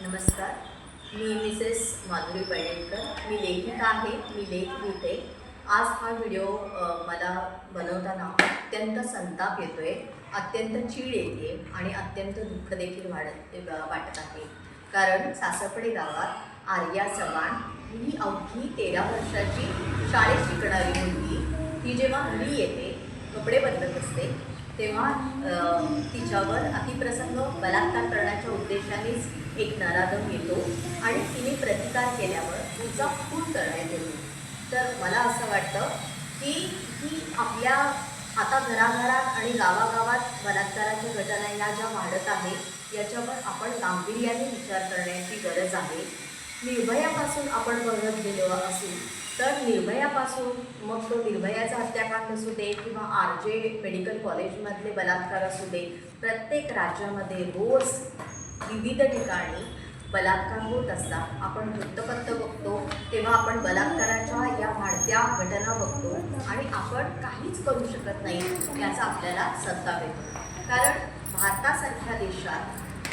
नमस्कार. मी मिसेस माधुरी पेडणेकर. मी लेखिका आहे. मी लेख लिहिते. आज हा व्हिडिओ मला बनवताना अत्यंत संताप येतोय, अत्यंत चीड येते आणि अत्यंत दुःख देखील वाटत आहे. कारण सासपडे गावात आर्या चव्हाण ही अवघी 13 वर्षाची शाळेत शिकणारी मुलगी, ती जेव्हा घरी येते, कपडे बदलत असते, तेव्हा तिच्यावर अतिप्रसंग बलात्कार करण्याच्या उद्देशानेच एक नराधम येतो आणि तिने प्रतिकार केल्यावर तिचा खून करण्यात येतो. तर मला असं वाटतं की ही आपल्या आता घराघरात आणि गावागावात बलात्काराच्या घटना या ज्या वाढत आहेत, याच्यावर आपण गांभीर्याने विचार करण्याची गरज आहे. निर्भयापासून आपण बघत गेलो असू तर निर्भयापासून, मग तो निर्भयाचा हत्याकांड असू दे किंवा RJ मेडिकल कॉलेजमधले बलात्कार असू दे, प्रत्येक राज्यामध्ये रोज विविध ठिकाणी बलात्कार होत असतात. आपण वृत्तपत्र बघतो तेव्हा आपण बलात्काराच्या या वाढत्या घटना बघतो आणि आपण काहीच करू शकत नाही याचा आपल्याला संताप येतो. कारण भारतासारख्या देशात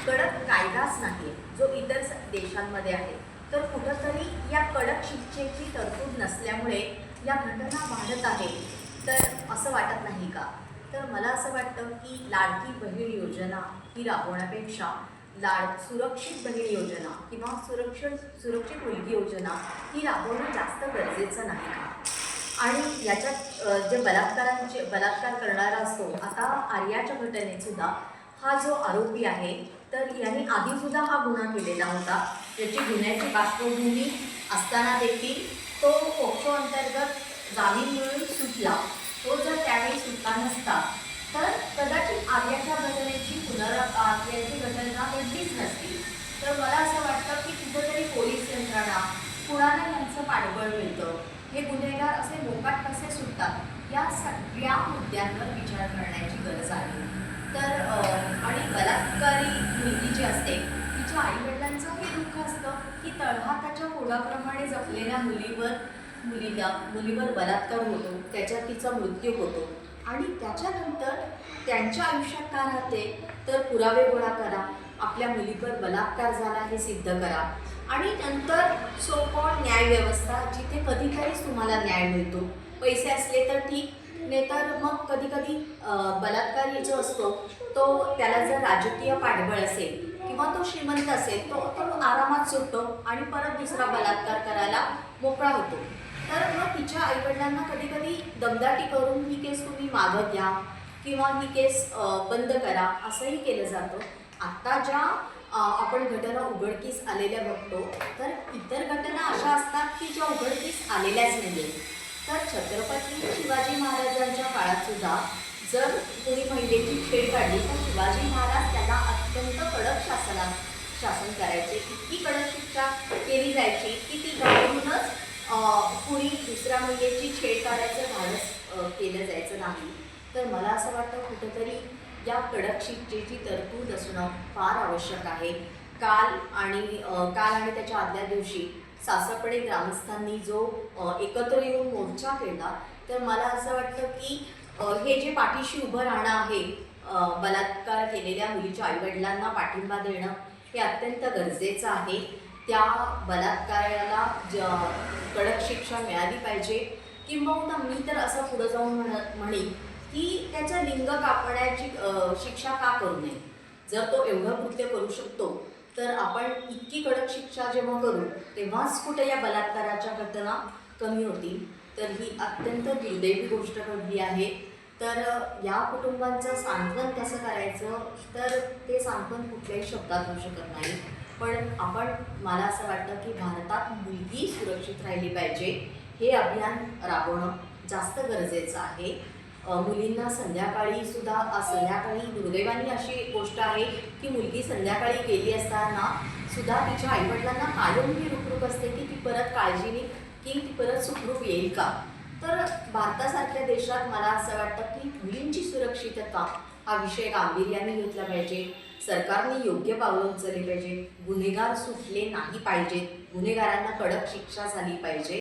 कडक कायदाच नाही जो इतर देशांमध्ये आहे. तर कुठंतरी या कडक शिक्षेची तरतूद नसल्यामुळे या घटना वाढत आहेत. तर असं वाटत नाही का? तर मला असं वाटतं की लाडकी बहीण योजना ही राबवण्यापेक्षा सुरक्षित बहीण योजना किंवा सुरक्षित मुलगी योजना ही राबवणं जास्त गरजेचं नाही का? आणि याच्यात जे बलात्कार करणारा असतो, आता आर्याच्या घटनेत सुद्धा हा जो आरोपी आहे, तर याने आधीसुद्धा हा गुन्हा केलेला होता. त्याची गुन्ह्याची पार्श्वभूमी असताना देखील तो पोक्सो अंतर्गत जामीन मिळून सुटला. तो जर त्यावेळी सुटला नसता तर कदाचित आर्याच्या घटनेची पुनरावृत्तीची घटना घडलीच नसती. तर मला असं वाटतं की कुठेतरी पोलीस यंत्रणा, कुणाला यांचं पाठबळ मिळतं, हे गुन्हेगार असे मोकाट कसे सुटतात, या सगळ्या मुद्द्यांवर विचार करण्याची गरज आहे. तर आणि बलात्कारी मुलगी जी असते तिच्या आईवडिलांचं हे दुःख असतं की तळहाताच्या फोडाप्रमाणे जपलेल्या मुलीवर बलात्कार होतो, त्याच्यात तिचा मृत्यू होतो आणि त्याच्यानंतर त्यांच्या आयुष्यात का राहते, तर पुरावे गोळा करा, आपल्या मुलीवर बलात्कार झाला हे सिद्ध करा आणि नंतर सो कॉल्ड न्यायव्यवस्था, जिथे कधीतरीच तुम्हाला न्याय मिळतो. पैसे असले तर ठीक, नाही तर मग कधी बलात्कारी जो असतो तो, त्याला जर राजकीय पाठबळ असेल किंवा तो श्रीमंत असेल, तो आरामात सुटतो आणि परत दुसरा बलात्कार करायला मोकळा होतो. तर मग तिच्या आईवडिलांना कधी दमदाटी करून ही केस तुम्ही मागं घ्या किंवा ही केस बंद करा असंही केलं जातं. आत्ता ज्या आपण घटना उघडकीस आलेल्या बघतो, तर इतर घटना अशा असतात की ज्या उघडकीस आलेल्याच नाही. तर छत्रपती शिवाजी महाराजांच्या काळात सुद्धा जर कोणी महिलेची छेड काढली तर शिवाजी महाराज त्याला अत्यंत कडक शासन करायचे. इतकी कडक शिक्षा केली जायची की ती घाबरूनच कुणी दुसऱ्या महिलेची छेड काढायचं धाडस केलं जायचं नाही. तर मला असं वाटतं कुठेतरी या कडक शिक्षेची तरतूद असणं फार आवश्यक आहे. काल आणि त्याच्या आदल्या दिवशी सासपडे ग्रामस्थांनी जो एकत्र येऊन मोर्चा केला, तर मला असं वाटतं की हे जे पाठीशी उभं राहणं आहे, बलात्कार केलेल्या मुलीच्या आईवडिलांना पाठिंबा देणं हे अत्यंत गरजेचं आहे. त्या बलात्काराला कडक शिक्षा मिळाली पाहिजे. किंबहुना मी तर असं पुढं जाऊन म्हणेन की त्याचं लिंग कापण्याची शिक्षा का करू नये. जर तो एवढं कृत्य करू शकतो तर आपण इतकी कडक शिक्षा जेव्हा करू तेव्हाच कुठे या बलात्काराच्या घटना कमी होतील. तर ही अत्यंत दुर्दैवी गोष्ट घडली आहे. तर या कुटुंबांचं सांत्वन कसं करायचं, तर ते सांत्वन कुठल्याही शब्दात होऊ शकत नाही. पण मला असं वाटतं की भारतात मुलगी सुरक्षित राहिली पाहिजे, हे अभियान राबवणं जास्त गरजेचं आहे. मुलींना संध्याकाळी दुर्दैवाने अशी गोष्ट आहे की मुलगी संध्याकाळी गेली असताना सुद्धा तिच्या आईवडिलांना कायम ही रुखरुख असते की ती परत काळजीने की ती परत सुखरूप येईल का. तर भारतासारख्या देशात मला असं वाटतं की मुलींची सुरक्षितता हा विषय गांभीर्याने घेतला पाहिजे. सरकारने योग्य पावलं उचलली पाहिजे. गुन्हेगार सुटले नाही पाहिजेत. गुन्हेगारांना कडक शिक्षा झाली पाहिजे.